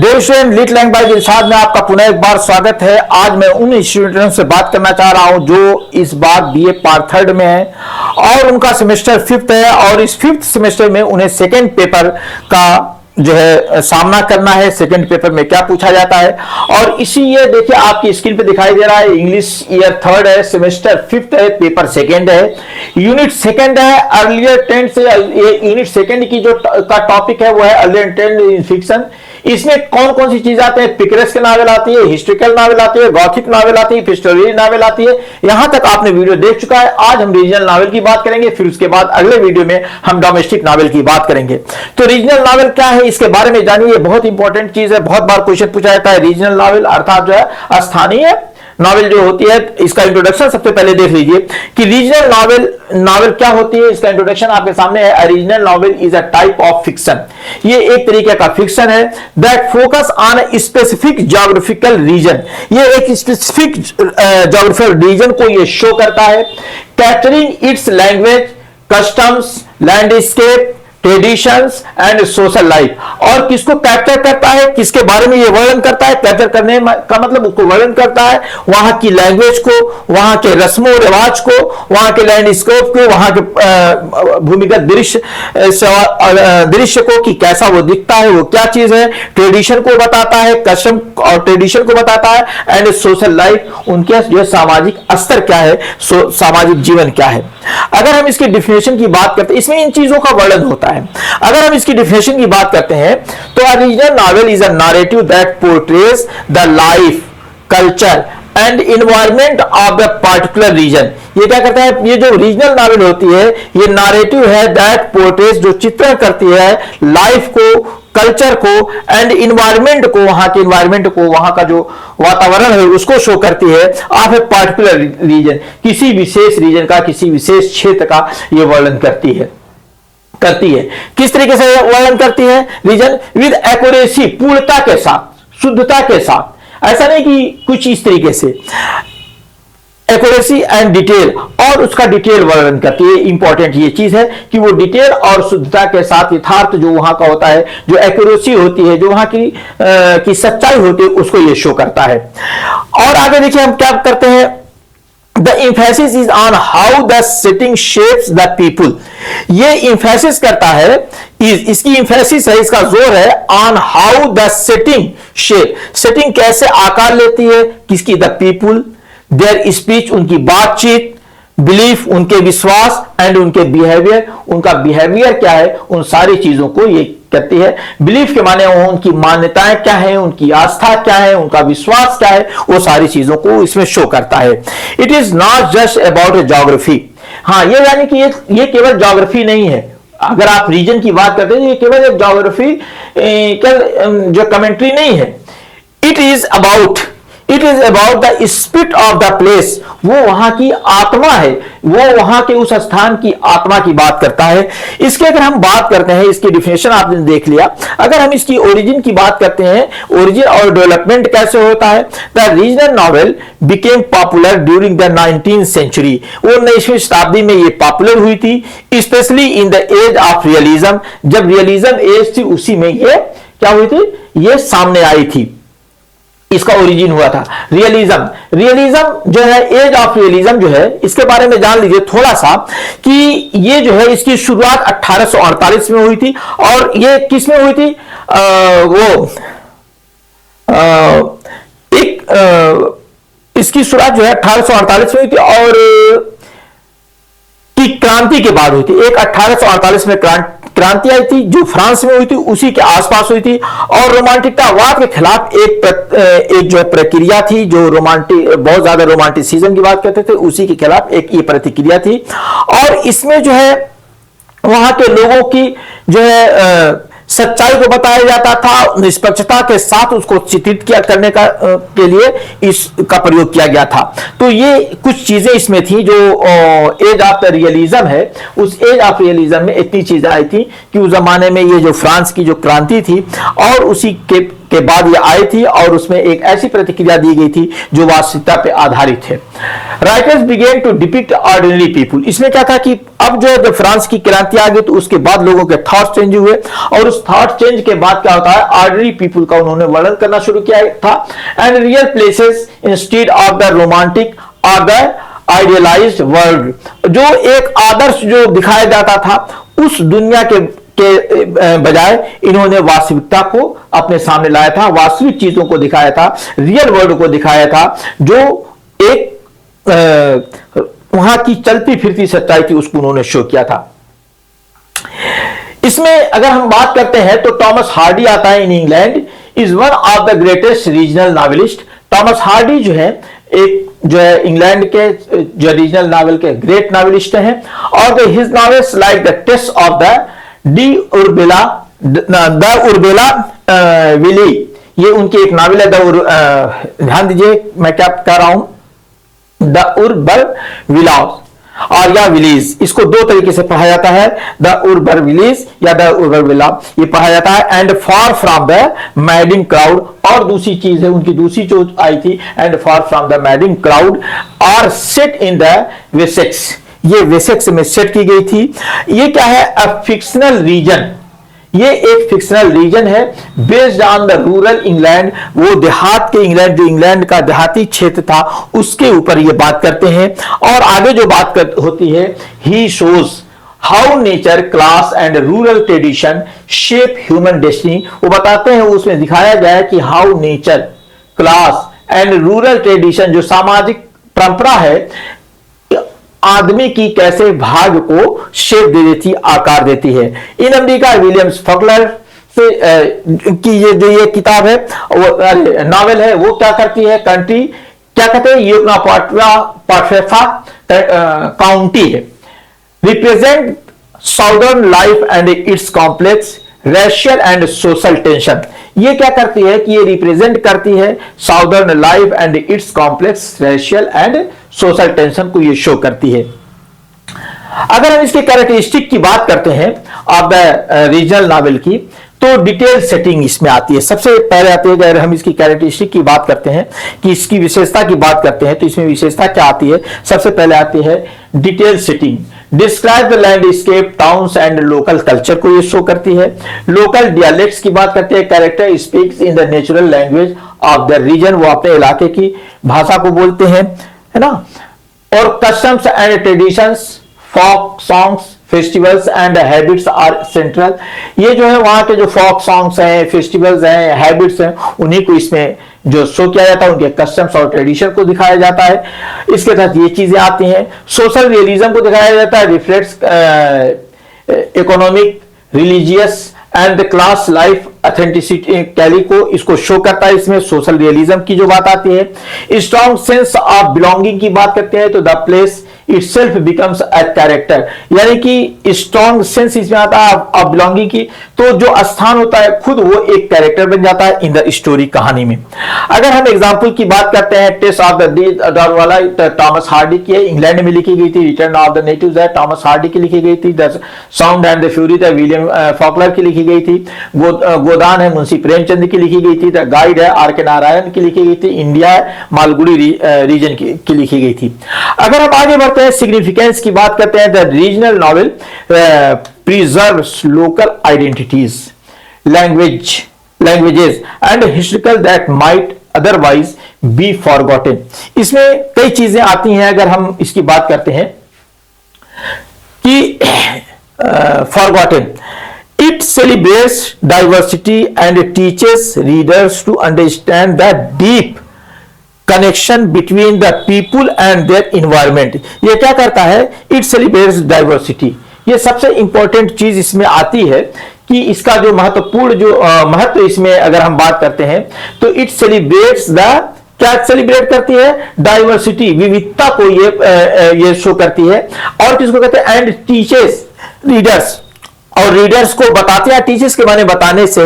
देर student lead language इरशाद में आपका पुनः एक बार स्वागत है। आज मैं उन स्टूडेंटों से बात करना चाह रहा हूं जो इस बार बीए पार्ट थर्ड में है और उनका सेमेस्टर फिफ्थ है और इस फिफ्थ सेमेस्टर में उन्हें सेकेंड पेपर का जो है सामना करना है। सेकंड पेपर में क्या पूछा जाता है और इसी ये देखिए आपकी स्क्रीन पे दिखाई दे रहा है। इंग्लिश ईयर थर्ड है, सेमेस्टर फिफ्थ है, पेपर सेकंड है, यूनिट सेकंड है। अर्लियर टेंट से ये यूनिट सेकंड की जो का टॉपिक है वो है अर्लियर टेंट इन फिक्शन। इसमें कौन कौन सी चीज आते हैं? पिकरेस्क नॉवेल आती है, हिस्ट्रिकल नॉवेल आती है, गॉथिक नॉवेल आती है, हिस्टोरियन नॉवेल आती है। यहां तक आपने वीडियो देख चुका है। आज हम रीजनल नॉवेल की बात करेंगे, फिर उसके बाद अगले वीडियो में हम डोमेस्टिक नॉवेल की बात करेंगे। तो रीजनल नॉवेल क्या है इसके बारे में जानिए, बहुत इंपॉर्टेंट चीज है। बहुत बार क्वेश्चन पूछा जाता है। रीजनल नॉवेल अर्थात जो है स्थानीय नॉवेल जो होती है, इसका इंट्रोडक्शन सबसे पहले देख लीजिए कि रीजनल नॉवेल क्या होती है। इसका इंट्रोडक्शन आपके सामने है। Regional novel is a type of fiction. ये एक तरीके का फिक्शन है that focus on specific geographical region. ये एक स्पेसिफिक ज्योग्राफिकल रीजन को ये शो करता है, capturing it's language, customs, landscape, traditions and social life. और किसको कैप्चर करता है, किसके बारे में ये वर्णन करता है? कैप्चर करने का मतलब उसको वर्णन करता है वहां की लैंग्वेज को, वहां के रस्मों रिवाज को, वहां के लैंडस्केप को, वहां के भूमिगत दृश्य को कि कैसा वो दिखता है, वो क्या चीज है। ट्रेडिशन को बताता है, कस्टम और ट्रेडिशन को बताता है एंड सोशल लाइफ, उनके जो सामाजिक स्तर क्या है, सामाजिक जीवन क्या है। अगर हम इसकी डिफिनेशन की बात करते हैं, इसमें इन चीजों का वर्णन होता है। अगर हम इसकी डिफिनेशन की बात करते हैं तो a regional novel is a narrative that portrays the life, culture and environment of the particular region. ये क्या करता है? ये जो रीजनल नॉवेल होती है ये नैरेटिव है दैट पोर्ट्रेज, जो चित्रण करती है लाइफ को, कल्चर को एंड इन्वायरमेंट को, वहां के इन्वायरमेंट को, वहां का जो वातावरण है उसको शो करती है ऑफ ए पर्टिकुलर रीजन। किसी विशेष रीजन का, किसी विशेष क्षेत्र का ये वर्णन करती है। किस तरीके से वर्णन करती है? रीजन विद एक्यूरेसी, पूर्णता के साथ, शुद्धता के साथ। ऐसा नहीं कि कुछ इस तरीके से, एक्यूरेसी एंड डिटेल, और उसका डिटेल वर्णन करती है। इंपॉर्टेंट ये चीज है कि वो डिटेल और शुद्धता के साथ यथार्थ जो वहां का होता है, जो एक्यूरेसी होती है, जो वहां की सच्चाई होती है, उसको ये शो करता है। और आगे देखिए हम क्या करते हैं। The emphasis is on how the setting shapes the people. ये emphasis करता है, इसकी emphasis है, इसका जोर है on how the setting shape, setting कैसे आकार लेती है, किसकी? the people, their speech, उनकी बातचीत, बिलीफ, उनके विश्वास एंड उनके बिहेवियर, उनका बिहेवियर क्या है, उन सारी चीजों को ये कहती है। बिलीफ के माने उनकी मान्यताएं क्या है, उनकी आस्था क्या है, उनका विश्वास क्या है, वो सारी चीजों को इसमें शो करता है। It is not just about geography. हाँ, ये यानी कि ये केवल ज्योग्राफी नहीं है। अगर आप रीजन की बात करते हैं, ये केवल एक ज्योग्राफी जो कमेंट्री नहीं है। It is about the spirit of the place. वो वहां की आत्मा है, वो वहां के उस स्थान की आत्मा की बात करता है। इसके अगर हम बात करते हैं, इसकी डिफिनेशन आपने देख लिया। अगर हम इसकी ओरिजिन की बात करते हैं, ओरिजिन और डेवलपमेंट कैसे होता है। The regional novel became popular during the 19th century. वो 19वीं शताब्दी में ये पॉपुलर हुई थी, specially in the age of realism. जब रियलिज्म एज थी उसी में ये क्या हुई थी, ये सामने आई थी, इसका ओरिजिन हुआ था। रियलिज्म जो है, एज ऑफ रियलिज्म जो है, इसके बारे में जान लीजिए थोड़ा सा कि ये जो है इसकी शुरुआत 1848 में हुई थी। और ये किस में हुई थी? इसकी शुरुआत जो है 1848 में हुई थी और की क्रांति के बाद हुई थी। एक 1848 में क्रांति आई थी जो फ्रांस में हुई थी, उसी के आसपास हुई थी। और रोमांटिकतावाद के खिलाफ एक जो प्रक्रिया थी, जो बहुत ज्यादा रोमांटिसिज्म की बात करते थे, उसी के खिलाफ एक ये प्रतिक्रिया थी। और इसमें जो है वहां के लोगों की जो है सच्चाई को बताया जाता था, निष्पक्षता के साथ उसको चित्रित करने के लिए इसका प्रयोग किया गया था। तो ये कुछ चीजें इसमें थी जो एज ऑफ रियलिज्म है। उस एज ऑफ रियलिज्म में इतनी चीजें आई थी कि उस जमाने में ये जो फ्रांस की जो क्रांति थी और उसी के बाद ये आई थी और उसमें एक ऐसी प्रतिक्रिया दी गई थी जो वास्तविकता पे आधारित है। Writers begin to depict ordinary people. इसमें क्या था कि अब जो है जब फ्रांस की क्रांति आ गई तो उसके बाद लोगों के थॉट चेंज हुए और उस थॉट चेंज के बाद क्या होता है, ऑर्डिनरी पीपुल का उन्होंने वर्णन करना शुरू किया था। And real places instead of the romantic और द आइडियलाइज्ड वर्ल्ड, जो एक आदर्श जो दिखाया जाता था उस दुनिया के बजाय इन्होंने वास्तविकता को अपने सामने लाया था, वास्तविक चीजों को दिखाया था, रियल वर्ल्ड को दिखाया था, जो एक वहां की चलती फिरती सच्चाई थी उसको उन्होंने शो किया था। इसमें अगर हम बात करते हैं तो टॉमस हार्डी आता है in England, is one of the greatest regional novelist. Thomas Hardy जो है एक जो है इंग्लैंड के जो रीजनल नॉवेल के ग्रेट नॉवेलिस्ट हैं और his novels like the Tess of the d'Urbervilles the Urbervilles, ये उनकी एक नॉवेल है ध्यान दीजिए मैं क्या कह रहा हूं, द उर्बर विलास और या विलीज, इसको दो तरीके से पढ़ा जाता है, द उर्बर विलीज या द उर्बर विला ये पढ़ा जाता है। And far from the madding crowd, और दूसरी चीज है उनकी दूसरी जो आई थी, and far from the madding crowd are set in the Wessex, ये वेसेक्स में सेट की गई थी। ये क्या है, अ फिक्शनल रीजन, ये एक फिक्शनल रीजन है based on the rural England, वो देहात के इंग्लैंड जो इंग्लैंड का देहाती क्षेत्र था उसके ऊपर ये बात करते हैं। और आगे जो बात होती है, he shows how nature class and rural tradition shape human destiny, वो बताते हैं उसमें दिखाया गया है कि how nature class and rural tradition जो सामाजिक परंपरा है आदमी की कैसे भाग्य को शेप दे देती, आकार देती है। इन अमेरिका विलियम्स फकलर से की ये किताब है, वो नॉवेल है, वो क्या करती है, कंट्री क्या कहते हैं, यूनापार्टेफा काउंटी है, represent southern life and it's complex racial and social tension. ये क्या करती है कि ये रिप्रेजेंट करती है southern life and it's complex racial and social tension को ये शो करती है। अगर हम इसके कैरेक्टरिस्टिक की बात करते हैं ऑफ द रीजनल नॉवेल की, तो डिटेल सेटिंग इसमें आती है। सबसे पहले आती है, अगर हम इसकी कैरेक्टरिस्टिक की बात करते हैं कि इसकी विशेषता की बात करते हैं तो इसमें विशेषता क्या आती है, सबसे पहले आती है detail setting, describe the landscape towns and local culture को ये शो करती है। लोकल डियालेक्ट्स की बात करते हैं, character speaks in the natural language of the region, वो अपने इलाके की भाषा को बोलते हैं, है ना। और customs and traditions, folk songs, festivals and habits are central, ये जो है वहां के जो फोक सॉन्ग्स हैं, फेस्टिवल्स हैं, हैबिट्स हैं, उन्हीं को इसमें जो शो किया जाता है, उनके कस्टम्स और ट्रेडिशन को दिखाया जाता है। इसके तहत ये चीजें आती हैं। सोशल रियलिज्म को दिखाया जाता है, reflects economic, religious and the class life authenticity कैली को इसको शो करता है। इसमें सोशल रियलिज्म की जो बात आती है। स्ट्रॉन्ग सेंस ऑफ बिलोंगिंग की बात करते हैं तो the place itself becomes a character, यानी कि स्ट्रॉन्ग सेंस इसमें आता है ऑफ बिलोंगिंग की, तो जो स्थान होता है खुद वो एक कैरेक्टर बन जाता है इन द स्टोरी, कहानी में। अगर हम एग्जांपल की बात करते हैं, टेस्ट ऑफ द वाला टॉमस हार्डी की है, इंग्लैंड में लिखी गई थी। रिटर्न ऑफ द नेटिव्स है टॉमस हार्डी की लिखी गई थी। The sound and the fury है विलियम फॉकलर की लिखी गई थी। गोदान है मुंशी प्रेमचंद की लिखी गई थी। द गाइड है आर के नारायण की लिखी गई थी। इंडिया है मालगुडी रीजन की लिखी गई थी। अगर हम आगे बढ़ते हैं, सिग्निफिकेंस की बात करते हैं, the regional novel preserves local identities, languages and historical that might otherwise B forgotten. इसमें कई चीजें आती हैं। अगर हम इसकी बात करते हैं कि forgotten, it celebrates diversity and teaches readers to understand the deep connection between the people and their environment. ये क्या करता है, इट सेलिब्रेट्स डाइवर्सिटी, ये सबसे इंपॉर्टेंट चीज इसमें आती है कि इसका जो महत्वपूर्ण जो महत्व इसमें अगर हम बात करते हैं तो इट सेलिब्रेट्स द, क्या सेलिब्रेट करती है, डाइवर्सिटी, विविधता को ये शो करती है। और किसको कहते हैं, एंड टीचर्स रीडर्स, और रीडर्स को बताते हैं, टीचर्स के माने बताने से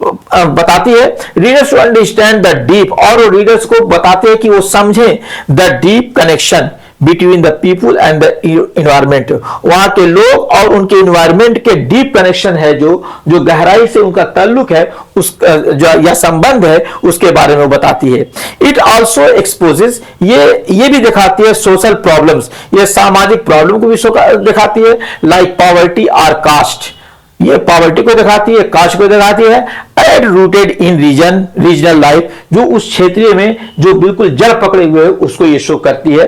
बताती है, readers to understand the deep, और रीडर्स को बताते हैं कि वो समझें the deep connection between the people and the environment, वहां के लोग और उनके इन्वायरमेंट के डीप कनेक्शन है, जो गहराई से उनका ताल्लुक है, उस जो या संबंध है, उसके बारे में वो बताती है। इट ऑल्सो एक्सपोजेस, ये भी दिखाती है सोशल प्रॉब्लम्स, ये सामाजिक प्रॉब्लम को भी दिखाती है, लाइक पॉवर्टी और कास्ट, ये पॉवर्टी को दिखाती है, कास्ट को दिखाती है, and rooted in regional life, जो उस क्षेत्रीय में जो बिल्कुल जड़ पकड़े हुए है उसको ये शो करती है।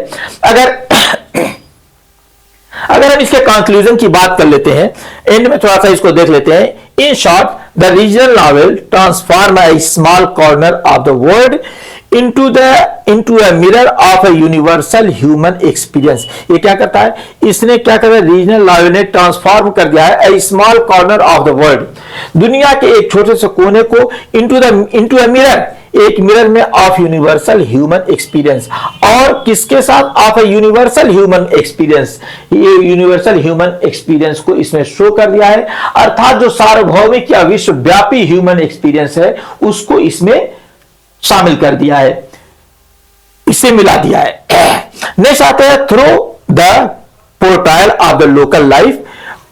अगर हम इसके कंक्लूजन की बात कर लेते हैं, एंड में थोड़ा सा इसको देख लेते हैं। In short, the regional novel transform A small corner of the world into a mirror of a universal human experience। ये क्या करता है, इसने क्या करता है, रीजनल नॉवेल ने ट्रांसफॉर्म कर दिया है a small corner of the world, दुनिया के एक छोटे से कोने को into a mirror, एक मिरर में ऑफ यूनिवर्सल ह्यूमन एक्सपीरियंस, और किसके साथ, of a universal human experience, ये यूनिवर्सल ह्यूमन एक्सपीरियंस को इसमें शो कर दिया है, अर्थात जो सार्वभौमिक या विश्वव्यापी ह्यूमन एक्सपीरियंस है उसको इसमें शामिल कर दिया है, इसे मिला दिया है। नेक्स्ट आता है through the portrayal of the local life,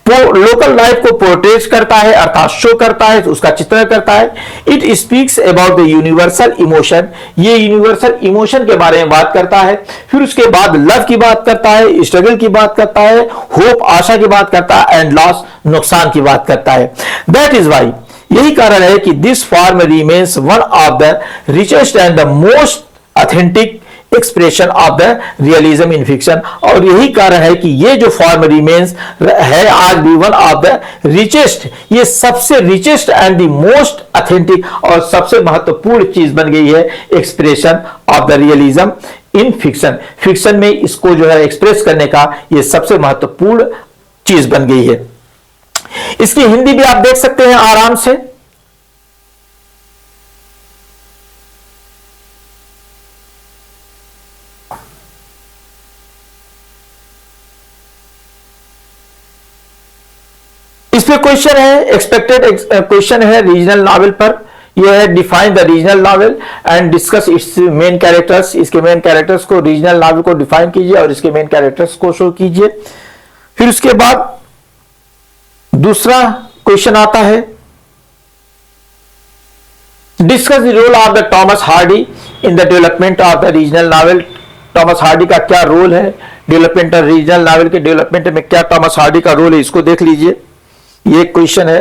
local life को पोर्ट्रेट करता है, अर्थात शो करता है, उसका चित्रण करता है। It speaks about the universal emotion, ये यूनिवर्सल इमोशन के बारे में बात करता है। फिर उसके बाद लव की बात करता है, स्ट्रगल की बात करता है, होप आशा की बात करता है, एंड लॉस नुकसान की बात करता है। दैट इज वाई, यही कारण है कि this form remains one of the richest and the most authentic expression of the realism in fiction, और यही कारण है कि ये जो फॉर्म रिमेन्स है आज भी वन ऑफ द रिचेस्ट, ये सबसे richest and the most authentic और सबसे महत्वपूर्ण चीज बन गई है expression of the realism in fiction. Fiction में इसको जो है एक्सप्रेस करने का ये सबसे महत्वपूर्ण चीज बन गई है। इसकी हिंदी भी आप देख सकते हैं आराम से। इस पे क्वेश्चन है, एक्सपेक्टेड क्वेश्चन है रीजनल नॉवेल पर। यह है define the regional novel and discuss it's main characters, इसके मेन कैरेक्टर्स को, रीजनल नॉवेल को डिफाइन कीजिए और इसके मेन कैरेक्टर्स को शो कीजिए। फिर उसके बाद दूसरा क्वेश्चन आता है, discuss the role of the Thomas Hardy in the development of the regional novel. Thomas Hardy का क्या रोल है डेवलपमेंट ऑफ रीजनल नॉवेल के डेवलपमेंट में, क्या टॉमस हार्डी का रोल है, इसको देख लीजिए, ये क्वेश्चन है।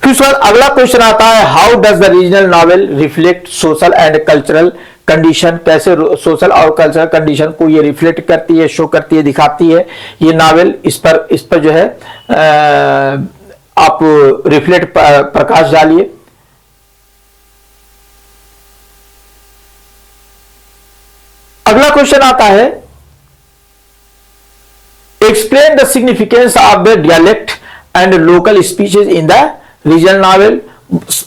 फिर उसके बाद अगला क्वेश्चन आता है, how does the regional novel reflect social and cultural condition, कैसे सोशल और कल्चरल कंडीशन को ये रिफ्लेक्ट करती है, शो करती है, दिखाती है ये नॉवेल। इस पर जो है आप रिफ्लेक्ट प्रकाश डालिए। अगला क्वेश्चन आता है, explain the significance of the dialect and local speeches in the regional novel.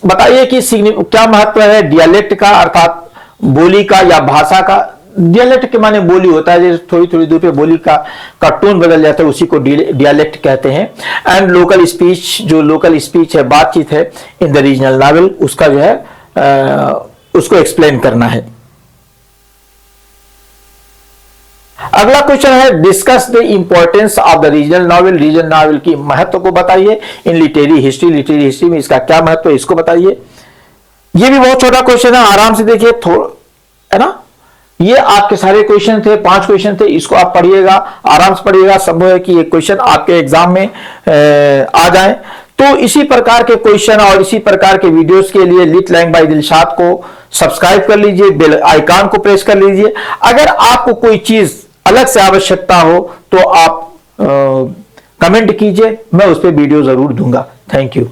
बताइए कि क्या महत्व है डायलेक्ट का, अर्थात बोली का या भाषा का। डायलेक्ट के माने बोली होता है, जैसे थोड़ी थोड़ी दूर पे बोली का टोन बदल जाता है, उसी को डायलेक्ट कहते हैं। एंड लोकल स्पीच, जो लोकल स्पीच है, बातचीत है इन द रीजनल नॉवेल, उसका जो है उसको एक्सप्लेन करना है। अगला क्वेश्चन है, discuss the importance of the regional novel, regional novel की महत्व को बताइए इन लिटरेरी हिस्ट्री, लिटरेरी हिस्ट्री में इसका क्या महत्व है, इसको बताइए। ये भी बहुत छोटा क्वेश्चन है, आराम से देखिए, है ना। ये आपके सारे क्वेश्चन थे, 5 क्वेश्चन थे, इसको आप पढ़िएगा, आराम से पढ़िएगा। संभव है कि ये क्वेश्चन आपके एग्जाम में आ जाए। तो इसी प्रकार के क्वेश्चन और इसी प्रकार के वीडियोस के लिए लिट लैंग बाय दिलशाद को सब्सक्राइब कर लीजिए, बेल आइकॉन को प्रेस कर लीजिए। अगर आपको कोई चीज अलग से आवश्यकता हो तो आप कमेंट कीजिए, मैं उस पर वीडियो जरूर दूंगा। Thank you.